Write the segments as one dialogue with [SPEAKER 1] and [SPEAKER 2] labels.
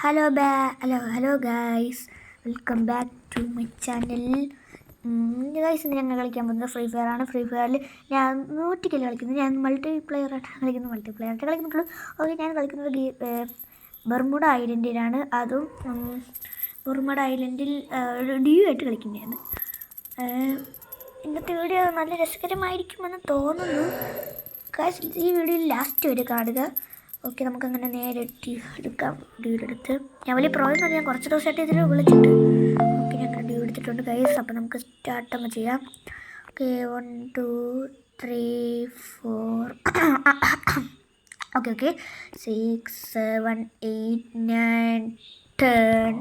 [SPEAKER 1] Hello guys, welcome back to my channel. Guys, ഇന്ന് ഞങ്ങൾ കളിക്കാൻ പോകുന്നത് ഫ്രീ ഫയർ ആണ്. ഫ്രീ ഫയറിൽ ഞാൻ ഒറ്റയ്ക്കല്ല കളിക്കുന്നത്, ഞാൻ മൾട്ടിപ്ലെയറായിട്ട് കളിക്കുന്നുള്ളൂ. ഓക്കെ, ഞാൻ കളിക്കുന്നത് ബർമുഡ ഐലൻഡിലാണ്. അതും ബർമുഡ ഐലൻഡിൽ ഡ്യൂ ആയിട്ട് കളിക്കുന്നതാണ്. ഇന്നത്തെ വീഡിയോ നല്ല രസകരമായിരിക്കുമെന്ന് തോന്നുന്നു. ഗൈസ്, ഈ വീഡിയോയിൽ ലാസ്റ്റ് വരെ കാണുക. ഓക്കെ, നമുക്കങ്ങനെ നേരെ എടുക്കാം. ഡ്യൂടെടുത്ത് ഞാൻ വലിയ പ്രോയൊന്നും ഞാൻ കുറച്ച് ദിവസമായിട്ട് ഇതിൽ വിളിച്ചിട്ട്. ഓക്കെ, ഞാൻ അങ്ങനെ ഡ്യൂ എടുത്തിട്ടുണ്ട് ഗൈസ്. അപ്പോൾ നമുക്ക് സ്റ്റാർട്ട് അങ്ങ് ചെയ്യാം. Okay, 1 2 3 4 okay 6 7 8 9 10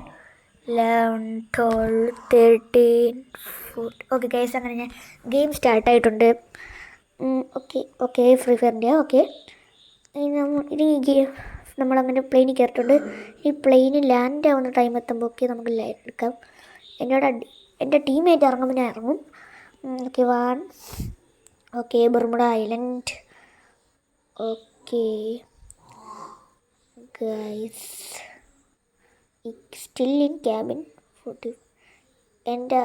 [SPEAKER 1] 11 12 13 14. ഓക്കെ ഗൈസ്, അങ്ങനെ ഞാൻ ഗെയിം സ്റ്റാർട്ടായിട്ടുണ്ട്. ഓക്കെ ഫ്രീ ഫയറിൻ്റെ ഓക്കെ. ഇനി നമ്മളങ്ങനെ പ്ലെയിനിൽ കയറിയിട്ടുണ്ട്. ഈ പ്ലെയിന് ലാൻഡ് ആവുന്ന ടൈം എത്തുമ്പോൾ നമുക്ക് ലൈൻ എടുക്കാം. എൻ്റെ ടീമേറ്റ് ഇറങ്ങുമ്പോൾ ഞാൻ ഇറങ്ങും. Okay 1. Okay, Bermuda island. Okay guys, still in cabin 40. എൻ്റെ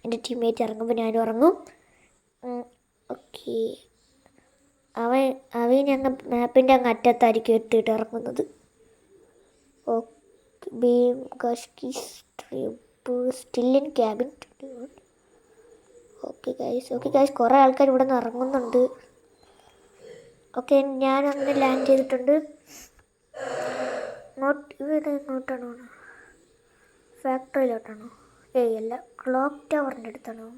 [SPEAKER 1] എൻ്റെ ടീമേറ്റ് ഇറങ്ങുമ്പോൾ ഞാനും ഇറങ്ങും. ഓക്കെ, അവൻ ഞങ്ങൾ മാപ്പിൻ്റെ അങ്ങ് അറ്റത്തായിരിക്കും എത്തിയിട്ട് ഇറങ്ങുന്നത്. ഓക്കെ, ബീം ഗഷ്കി still in cabin 21. Okay guys, കുറേ ആൾക്കാർ ഇവിടെ നിന്ന് ഇറങ്ങുന്നുണ്ട്. ഓക്കെ, ഞാൻ അങ്ങനെ ലാൻഡ് ചെയ്തിട്ടുണ്ട്. ഇങ്ങോട്ടാണോ? ഫാക്ടറിയിലോട്ടാണോ? അല്ല, ക്ലോക്ക് ടവറിൻ്റെ അടുത്താണോ?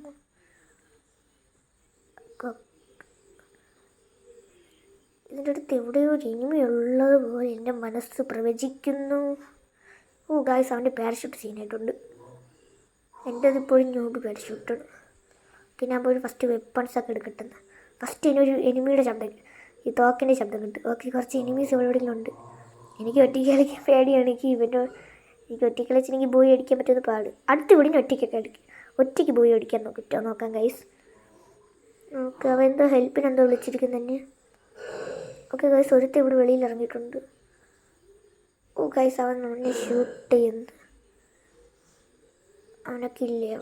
[SPEAKER 1] ഇതിൻ്റെ അടുത്ത് എവിടെയോ ഒരു ഇനിമയുള്ളത് പോലെ എൻ്റെ മനസ്സ് പ്രവചിക്കുന്നു. ഗായ്സ്, അവൻ്റെ പാരഷൂട്ട് സീനായിട്ടുണ്ട്. എൻ്റെ അതിപ്പോഴും ന്യൂബ് പാരഷൂട്ടാണ്. പിന്നെ ഞാൻ പോയി ഫസ്റ്റ് വെപ്പൺസൊക്കെ എടുക്കട്ടെ. ഫസ്റ്റ് ഇതിനൊരു എനിമിയുടെ ശബ്ദം, ഈ തോക്കിൻ്റെ ശബ്ദം കിട്ടും. ഓക്കെ, കുറച്ച് എനിമീസ് എവിടെയെങ്കിലും ഉണ്ട്. എനിക്ക് ഒറ്റയ്ക്ക് കളിക്കാൻ പേടിയാണ്. എനിക്ക് ഒറ്റയ്ക്ക് കളിച്ചെനിക്ക് ബോയി അടിക്കാൻ പറ്റുന്ന പാട്. അടുത്ത് ഇവിടെ ഒറ്റയ്ക്ക് ബോയി അടിക്കാൻ നോക്കാം ഗൈസ്. ഓക്കെ, അവൻ എന്തോ ഹെൽപ്പിനെന്തോ വിളിച്ചിരിക്കുന്നു. ഓക്കെ ഗൈസ്, ഒരുത്തൻ ഇവിടെ വെളിയിൽ ഇറങ്ങിയിട്ടുണ്ട്. ഗൈസ്, അവൻ അവനെ ഷൂട്ട് ചെയ്യുന്നു. അവനെ കില്ല് ചെയ്യാൻ.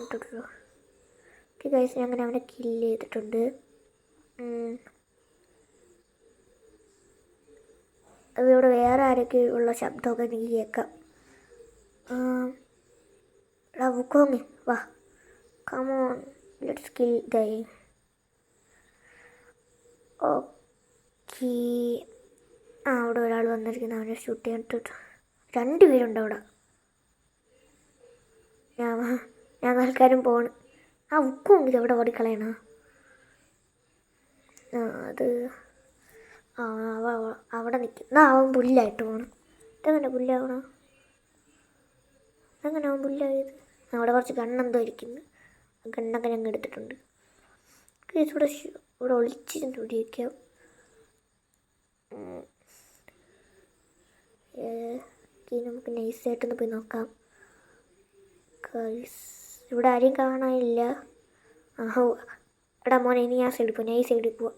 [SPEAKER 1] ഓക്കെ ഗൈസ്, ഞാൻ അങ്ങനെ അവനെ കില്ല് ചെയ്തിട്ടുണ്ട്. ഇവിടെ വേറെ ആരൊക്കെ ഉള്ള ശബ്ദമൊക്കെ എനിക്ക് കേൾക്കാം. വുക്കോങ്, വാ, കമോൺ, ലെറ്റ്സ് കിൽ ദൈ. ഓക്കെ, അവിടെ ഒരാൾ വന്നിരിക്കുന്നു. അവനെ ഷൂട്ട് ചെയ്യാൻ 2 പേരുണ്ട് അവിടെ. ഞാൻ ആൾക്കാരും പോണ്. ഉക്കും ഇത് എവിടെ ഓടിക്കളയണ? അത് അവിടെ നിൽക്കും. അവൻ പുല്ലായിട്ട് പോകണം. ഇതെങ്ങനെ പുല്ലാവണം? എങ്ങനെ അവൻ പുല്ലായത്? അവിടെ കുറച്ച് ഗണ്ണെന്തോ ഇരിക്കുന്നു. ഗണ്ണൊക്കെ ഞങ്ങൾ എടുത്തിട്ടുണ്ട്. ഇവിടെ ഒളിച്ചിരുന്ന് പിടിക്കാം. നമുക്ക് നൈസായിട്ടൊന്ന് പോയി നോക്കാം. ഇവിടെ ആരെയും കാണാനില്ല. എടാ മോനെ, ഇനി ആ സൈഡിൽ പോവാം. ഞാൻ ഈ സൈഡിൽ പോവാം,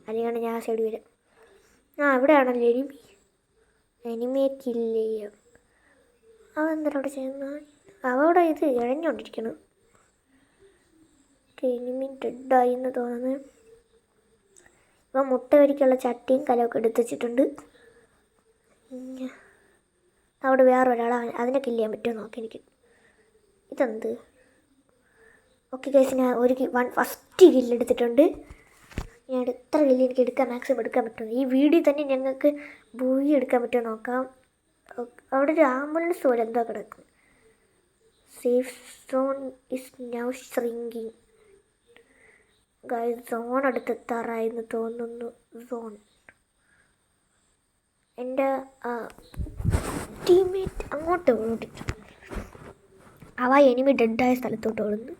[SPEAKER 1] അല്ലെങ്കിൽ ഞാൻ ആ സൈഡിൽ വരാം. ഇവിടെ ആണല്ലോ എനിമിയെ കില്ല് ചെയ്യാം. അവൻ എന്താ അവിടെ ചെയ്യുന്ന? അവിടെ ഇത് ഇഴഞ്ഞുകൊണ്ടിരിക്കണം. എനിമി ഡെഡായി എന്ന് തോന്നുന്നു. ഇപ്പം മുട്ട വരിക്കുള്ള ചട്ടിയും കലമൊക്കെ എടുത്ത് വെച്ചിട്ടുണ്ട്. അവിടെ വേറൊരാൾ, അതിനെ കില്ല് ചെയ്യാൻ പറ്റുമോ നോക്കി എനിക്ക്. ഇതെന്ത്? ഓക്കെ ഗൈസ്, ഞാൻ ഫസ്റ്റ് കില്ല് എടുത്തിട്ടുണ്ട്. ഞാൻ എത്ര കില്ല് എനിക്ക് മാക്സിമം എടുക്കാൻ പറ്റും. ഈ വീഡിയോ തന്നെ ഞങ്ങൾക്ക് ബൂയി എടുക്കാൻ പറ്റുമോ നോക്കാം. അവിടെ ഒരു ആംബുലൻസ് പോലെ എന്തോ കിടക്കും. Safe zone is now shrinking. Guys, zone അടുത്തെത്താറായെന്ന് തോന്നുന്നു. എൻ്റെ ടീംമേറ്റ് അങ്ങോട്ട് ഓടിച്ചു. എനിമി ഡെഡായ സ്ഥലത്തോട്ട് ഓടുന്നു.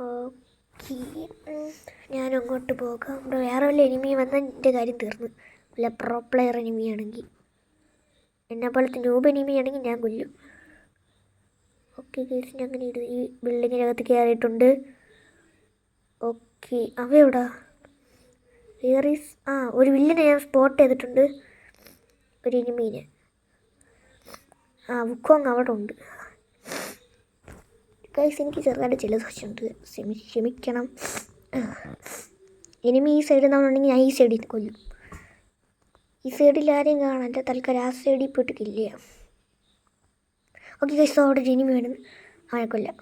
[SPEAKER 1] ഓക്കെ, ഞാനും അങ്ങോട്ട് പോകാം. ഇവിടെ വേറെ വല്ല എനിമി വന്നാൽ എൻ്റെ കാര്യം തീർന്നു. വല്ല പ്രോ പ്ലെയർ എനിമിയാണെങ്കിൽ, എന്നെ പോലത്തെ ന്യൂബ് എനിമിയാണെങ്കിൽ ഞാൻ കൊല്ലും. ഓക്കെ ഗൈസ്, ഞാൻ അങ്ങനെ ഈ ബിൽഡിങ്ങിനകത്ത് കയറിയിട്ടുണ്ട്. ഓക്കെ, അവ എവിടാ? ഒരു വില്ലിനെ ഞാൻ സ്പോട്ട് ചെയ്തിട്ടുണ്ട്. ഒരു എനിമീനെ. വുക്കോങ് അവിടെ ഉണ്ട്. ഗൈസ് എനിക്ക് ചെറുതായിട്ട് ജലദോഷമുണ്ട്, ക്ഷമിക്കണം. എനിമി ഈ സൈഡിൽ നിന്നുണ്ടെങ്കിൽ ഞാൻ ഈ സൈഡിൽ കൊല്ലും. ഈ സൈഡിൽ ആരെയും കാണാൻ തൽക്കാലം ആ സൈഡിൽ പോയിട്ട് കില്ല. ഓക്കെ ഗൈസ്, അവിടെ ഒരു എനിമി വേണം, അവനെ കൊല്ലാം.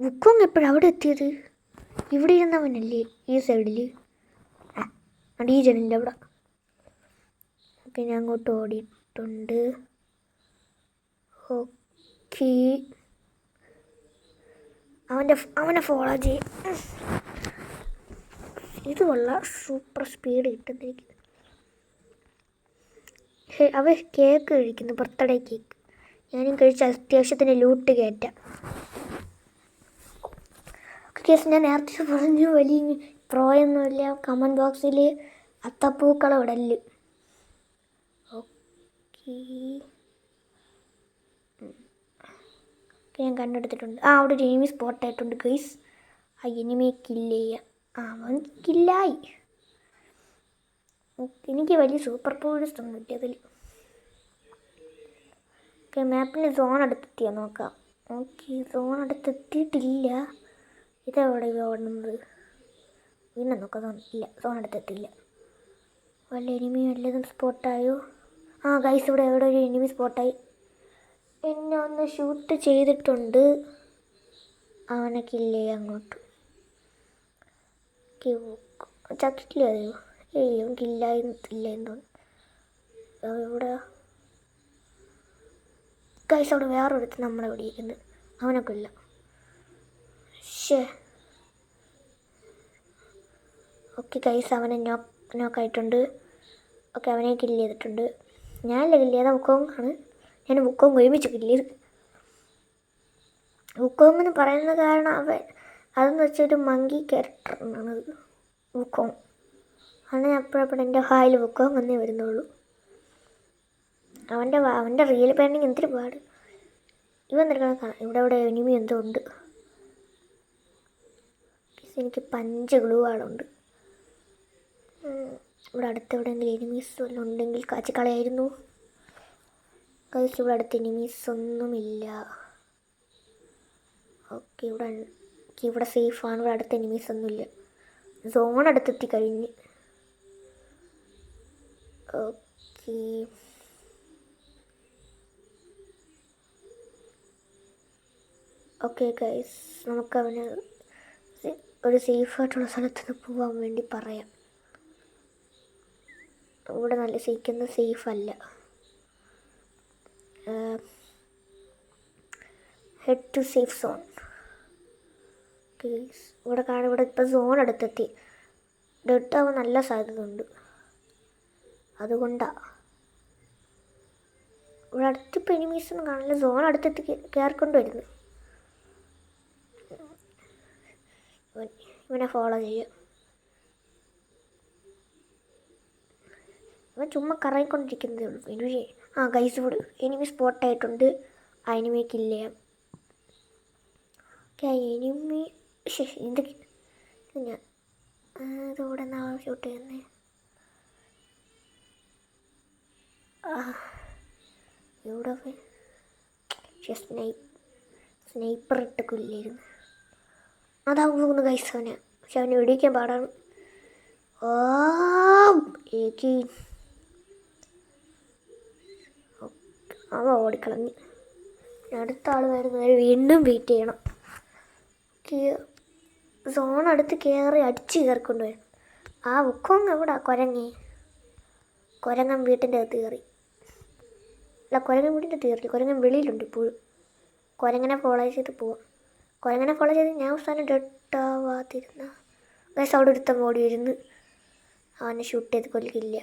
[SPEAKER 1] വുക്കോങ് എപ്പോഴാണ് അവിടെ എത്തിയത്? ഇവിടെ ഇരുന്നവനല്ലേ ഈ സൈഡിൽ? ഈ ജനലിൻ്റെ അവിടെ. ഓക്കെ, ഞാൻ അങ്ങോട്ട് ഓടിയിട്ടുണ്ട്. ഓക്കെ, അവനെ ഫോളോ ചെയ്യും. ഇത് കൊള്ളാം, സൂപ്പർ സ്പീഡ് കിട്ടുന്നിരിക്കും. അവ കേക്ക് കഴിക്കുന്നു, ബർത്ത്ഡേ കേക്ക്. ഞാനും കഴിച്ച അത്യാവശ്യത്തിന് ലൂട്ട് കയറ്റാം. കേസ് ഞാൻ നേരത്തെ പറഞ്ഞു, വലിയ പ്രോയൊന്നുമില്ല. കമൻറ്റ് ബോക്സിൽ അത്തപ്പൂക്കളം ഇടല്. ഓക്കെ, ഞാൻ കണ്ടെടുത്തിട്ടുണ്ട്. അവിടെ ഒരു എനിമി സ്പോട്ടായിട്ടുണ്ട് ഗൈസ്. ആ എനിമിയെ കില്ല് ചെയ്യാം. അവൻ കില്ലായി. എനിക്ക് വലിയ സൂപ്പർ പവേഴ്സ് ഒന്നും കിട്ടിയതിൽ. ഓക്കെ, മാപ്പിന് സോൺ അടുത്തെത്തിയാൽ നോക്കാം. ഓക്കെ, സോൺ അടുത്തെത്തിയിട്ടില്ല. ഇതെവിടെ ഓടുന്നത്? പിന്നെ നോക്കാം. ഇല്ല, സോൺ അടുത്തെത്തില്ല. വല്ല എനിമി വല്ലതും സ്പോട്ടായോ? ഗൈസ്, ഇവിടെ എവിടെ ഒരു എനിമി സ്പോട്ടായി. എന്നെ ഒന്ന് ഷൂട്ട് ചെയ്തിട്ടുണ്ട്. അവനെ കില്ലേ അങ്ങോട്ട്. ചക്കില്ല അറിയോ? അവൻ കില്ലായില്ല എന്തോ. ഇവിടെ ഗൈസ്, അവിടെ വേറൊരുത്ത് നമ്മളെ പിടിക്കുന്നത്. അവനെ കൊല്ല. ഓക്കെ ഗൈസ്, അവനെ നോക്കായിട്ടുണ്ട്. ഓക്കെ, അവനെ കില്ല് ചെയ്തിട്ടുണ്ട്. ഞാനല്ല കില്ല് ചെയ്ത, വുക്കോങ് ആണ്. ഞാൻ വുക്കോങ് ഒരുമിച്ച് കില്ല് ചെയ്ത്. വുക്കോങ് എന്ന് പറയുന്ന കാരണം അതെന്ന് വെച്ചൊരു മങ്കി ക്യാരക്ടറാണ് വുക്കോങ്. അങ്ങനെ അപ്പോഴപ്പോഴും എൻ്റെ ഹായിൽ വുക്കോങ് എന്നേ വരുന്നുള്ളൂ. അവൻ്റെ റിയൽ പെയിൻറ്റിങ് എന്തൊരു പാട്. ഇവൻ എന്തെങ്കിലും കാണാം. ഇവിടെ എനിമി എന്തോ ഉണ്ട്. എനിക്ക് 5 ഗ്ലൂ ആളുണ്ട്. ഇവിടെ അടുത്ത് എവിടെയെങ്കിലും എനിമീസ് വല്ലതും ഉണ്ടെങ്കിൽ കാച്ചിക്കളയായിരുന്നു. ഗൈസ്, ഇവിടെ അടുത്ത് എനിമീസ് ഒന്നുമില്ല. ഓക്കെ, ഇവിടെ സേഫാണ്. ഇവിടെ അടുത്ത് എനിമീസ് ഒന്നുമില്ല. സോൺ അടുത്തെത്തി കഴിഞ്ഞ്. ഓക്കെ, ഓക്കെ ഗൈസ്, നമുക്കവന് ഒരു സേഫായിട്ടുള്ള സ്ഥലത്ത് പോകാൻ വേണ്ടി പറയാം. ഇവിടെ നല്ല സേഫല്ല. Head to safe zone. Please, ഇവിടെ ഇപ്പോൾ സോൺ അടുത്തെത്തി. ഡെഡാവാൻ നല്ല സാധ്യത ഉണ്ട്. അതുകൊണ്ടാണ് ഇവിടെ അടുത്തിപ്പോൾ എനിമീസൊന്നും കാണില്ല. സോൺ അടുത്തെത്തി കയറിക്കൊണ്ട് വരുന്നു. ഇവനെ ഫോളോ ചെയ്യാം. ഇവൻ ചുമ്മാ കറങ്ങിക്കൊണ്ടിരിക്കുന്നതേ ഉള്ളൂ. എനിമി ഗൈസ്, ഇവിടെ എനിമി സ്പോട്ടായിട്ടുണ്ട്. ആ എനിമിയെ കില്ല് ചെയ്യാം. ഓക്കെ, എനിമി ഞാൻ ഇതോടെ ഷൂട്ട് ചെയ്യുന്നേ. ഇവിടെ സ്നൈപ്പർ ഇട്ട് കൊല്ലായിരുന്നു. അതാവുന്നു ഗൈസ് അവനെ. പക്ഷെ അവനെ വെടിക്കാൻ പാടാണ്. അവ ഓടിക്കളഞ്ഞ്. അടുത്ത ആൾ വരുന്നവരെ വീണ്ടും വെയിറ്റ് ചെയ്യണം. സോൺ അടുത്ത് കയറി അടിച്ച് കയറിക്കൊണ്ട് വരും. വുക്കോങ് എവിടെ? കുരങ്ങൻ വീട്ടിൻ്റെ അകത്ത് കയറി. അല്ല, കുരങ്ങൻ വീട്ടിൻ്റെ അകത്ത് കയറി. കുരങ്ങൻ വെളിയിലുണ്ട് ഇപ്പോഴും. കുരങ്ങനെ ഫോളോ ചെയ്ത് പോവാം. കുരങ്ങനെ ഫോളോ ചെയ്ത് ഞാൻ അവസാനം ഡെഡാവാതിരുന്ന ഗൈസ്, അവിടെ ഒരുത്തം ഓടി വരുന്നു. അവനെ ഷൂട്ട് ചെയ്ത് കൊല്ലില്ല.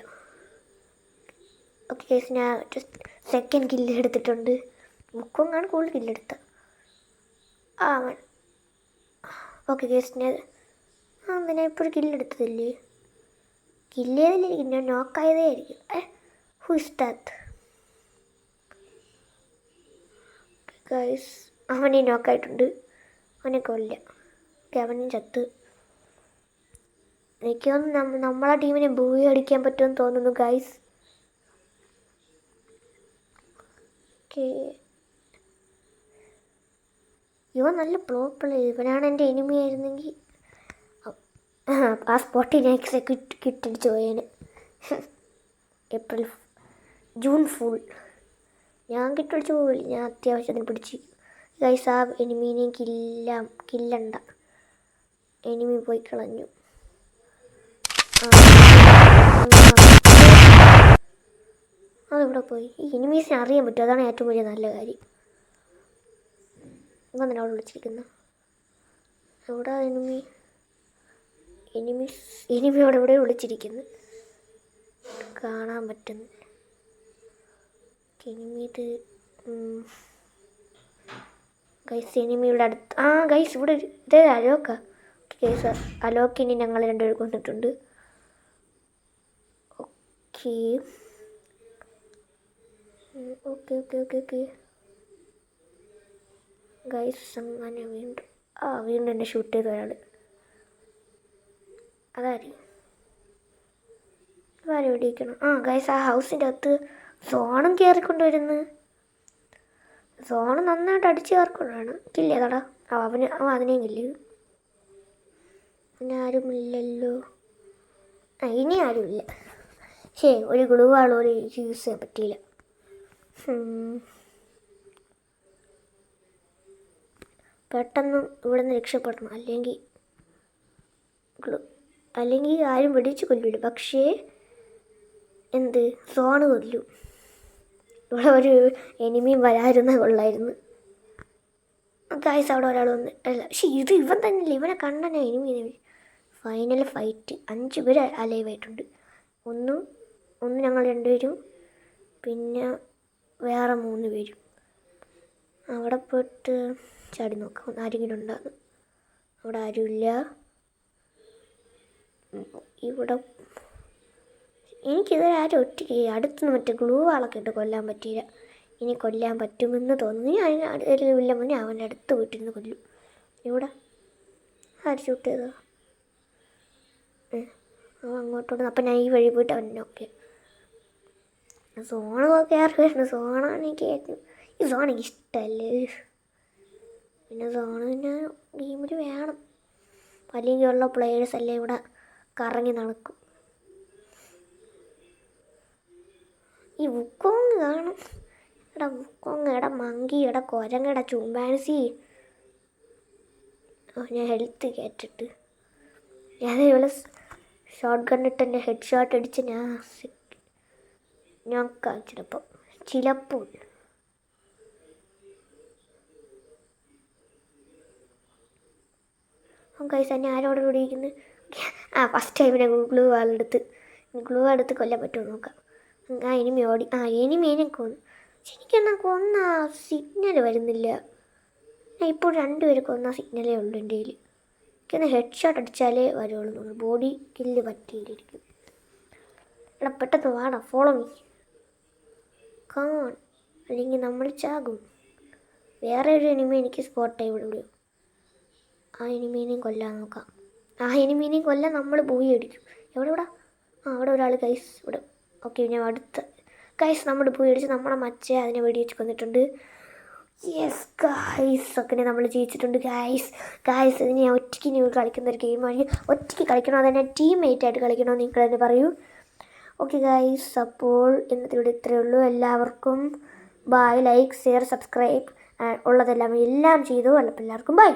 [SPEAKER 1] ഓക്കെ ഗൈസ്, ഞാൻ സെക്കൻഡ് കില്ല് എടുത്തിട്ടുണ്ട്. വുക്കോങ്ങാണ് കൂടുതൽ കില്ലെടുത്ത. അവൻ ഓക്കെ ഗൈസ്, ഞാൻ ഇപ്പോഴും കില്ലെടുത്തതില്ലേ? കില്ല് ചെയ്തില്ലായിരിക്കും, ഞാൻ നോക്കായതേ ആയിരിക്കും. Who is that? ഗൈസ്, അവനെ നോക്കായിട്ടുണ്ട്. അവനെ കൊല്ലാം. ഓക്കെ, അവനും ചത്ത്. എനിക്കൊന്ന് നമ്മളെ ടീമിനെ ബൂയി അടിക്കാൻ പറ്റുമെന്ന് തോന്നുന്നു ഗൈസ്. ഓക്കെ. ഇവൻ നല്ല പ്രോ പ്ലെയർ. ഇവനാണ് എൻ്റെ എനിമി ആയിരുന്നെങ്കിൽ ആ സ്പോട്ടിൽ ഞാൻ കിട്ടടിച്ച് പോയേന്. ജൂൺ ഫുൾ ഞാൻ കിട്ടടിച്ച് പോവില്ല. ഞാൻ അത്യാവശ്യത്തിന് പിടിച്ച്. ഗൈസ് ആ എനിമീനെയും കില്ലണ്ട. എനിമി പോയി കളഞ്ഞു. അതിവിടെ പോയി. ഈ എനിമീസിനെ അറിയാൻ പറ്റും, അതാണ് ഏറ്റവും വലിയ നല്ല കാര്യം. ഇങ്ങനെ അവിടെ വിളിച്ചിരിക്കുന്നത് എവിടെ എനിമി അവിടെ എവിടെ വിളിച്ചിരിക്കുന്നു, കാണാൻ പറ്റുന്നു. എനിമി ഇത് ഗൈസ് എനിമിയുടെ അടുത്ത്. ഗൈസ് ഇവിടെ ഇതേ അലോക്ക. ഗൈസ് അലോക്കിനി ഞങ്ങൾ രണ്ടുപേരും കൊന്നിട്ടുണ്ട്. Okay okay okay okay okay guys അങ്ങനെ വീണ്ടും എന്നെ ഷൂട്ട് ചെയ്ത ഒരാൾ. ആരും വെടിയിക്കണം. ഗൈസ് ആ ഹൗസിൻ്റെ അകത്ത് സോണും കയറിക്കൊണ്ട് വരുന്നു. സോണ് നന്നായിട്ട് അടിച്ച് കയറിക്കൊണ്ടാണ്. കില്ലേതാടാ അതിനെയും കില്ല്. പിന്നെ ആരുമില്ലല്ലോ. ഇനി ആരുമില്ല. ഒരു ഗ്ലൂവാളോട് യൂസ് ചെയ്യാൻ പറ്റിയില്ല. പെട്ടെന്ന് ഇവിടെ നിന്ന് രക്ഷപ്പെടണം, അല്ലെങ്കിൽ ആരും വെടിച്ച് കൊല്ലില്ല. പക്ഷേ സോണ് കൊല്ലും. ഇവിടെ ഒരു എനിമിയും വരാതിരുന്ന കൊള്ളായിരുന്നു. ഗൈസ് അവിടെ ഒരാൾ വന്ന് പക്ഷേ ഇവൻ തന്നെയല്ല, ഇവനെ കണ്ണനെ എനിമി. ഫൈനൽ ഫൈറ്റ് 5 പേര് അലൈവായിട്ടുണ്ട്. ഒന്ന് ഞങ്ങൾ 2 പേരും, പിന്നെ വേറെ 3 പേരും. അവിടെ പോയിട്ട് ചാടി നോക്കാം ആരെങ്കിലും ഉണ്ടാകും. അവിടെ ആരുമില്ല. ഇവിടെ എനിക്കിതുവരെ ആരും ഒറ്റയ്ക്ക് അടുത്തുനിന്ന് മറ്റേ ഗ്ലൂ വാളൊക്കെ ഇട്ട് കൊല്ലാൻ പറ്റിയില്ല. ഇനി കൊല്ലാൻ പറ്റുമെന്ന് തോന്നുന്നു. ഇല്ല മുന്നേ അവൻ്റെ അടുത്ത് പോയിട്ടിരുന്ന് കൊല്ലും. ഇവിടെ ആര് ഷൂട്ട് ചെയ്തോ? അങ്ങോട്ടോട്ട്. അപ്പം ഞാൻ ഈ വഴി പോയിട്ട് അവൻ നോക്കി. സോണൊക്കെ ആർക്കും സോണാണ് എനിക്ക് ഈ സോൺ എനിക്ക് ഇഷ്ടമല്ലേ. പിന്നെ സോണ് ഞാൻ ഗെയിമിൽ വേണം, അല്ലെങ്കിൽ ഉള്ള പ്ലേയേഴ്സ് എല്ലാം ഇവിടെ കറങ്ങി നടക്കും. ഈ വുക്കോങ് കാണും. വുക്കോങ്, മങ്കി, കുരങ്ങ, ചുമ്പാൻസി. ഞാൻ ഹെൽത്ത് കയറ്റിട്ട് ഇവിടെ ഷോട്ട് ഗണ്ണിട്ട് എൻ്റെ ഹെഡ് ഷോട്ട് അടിച്ച് ഞാൻ ചിലപ്പോൾ കൈസ് തന്നെ ആരോട് പിടിക്കുന്നത്. ഫസ്റ്റ് ടൈമിനെ ഗ്ലൂ വാളെടുത്ത് കൊല്ലാൻ പറ്റുമോ നോക്കാം. എനിമി ഓടി. എനിമീനെ കൊന്നു. എനിക്കെന്നാൽ കൊന്ന സിഗ്നൽ വരുന്നില്ല. ഞാൻ ഇപ്പോൾ 2 പേര് കൊന്ന സിഗ്നലേ ഉള്ളൂ എൻ്റെ കയ്യിൽ. എനിക്കൊന്ന് ഹെഡ് ഷോട്ട് അടിച്ചാലേ വരുള്ളൂ തോന്നുന്നു. ബോഡി കില്ല് പറ്റിയിരിക്കും. പെട്ടെന്ന് വാടാ, ഫോളോ മീ കാൺ, അല്ലെങ്കിൽ നമ്മൾ ചാകും. വേറെ ഒരു എനിമി എനിക്ക് സ്പോട്ടായി ഇവിടെ. ആ എനിമീനെയും കൊല്ലാൻ നോക്കാം. എനിമീനെയും കൊല്ലാൻ നമ്മൾ പോയി അടിക്കും. എവിടെ അവിടെ ഒരാൾ ഗൈസ് ഇവിടെ. ഓക്കെ, ഞാൻ അടുത്ത ഗൈസ് നമ്മൾ പോയി അടിച്ച് നമ്മളെ മച്ചേ അതിനെ വെടിവെച്ച് കൊന്നിട്ടുണ്ട്. യെസ് ഗൈസ്, ഒക്കെ നമ്മൾ ജയിച്ചിട്ടുണ്ട് ഗൈസ്. ഇത് ഞാൻ ഒറ്റയ്ക്ക് കളിക്കുന്ന ഒരു ഗെയിമാണ്. ഒറ്റയ്ക്ക് കളിക്കണോ അതെന്നെ ടീംമേറ്റായിട്ട് കളിക്കണോ നിങ്ങൾ തന്നെ പറയൂ. ഓക്കെ ഗൈസ്, അപ്പോൾ ഇന്നത്തെ ഇവിടെ ഇത്രയേ ഉള്ളൂ. എല്ലാവർക്കും ബൈ. ലൈക്ക്, ഷെയർ, സബ്സ്ക്രൈബ് ഉള്ളതെല്ലാം ചെയ്തു. അപ്പോൾ എല്ലാവർക്കും ബൈ.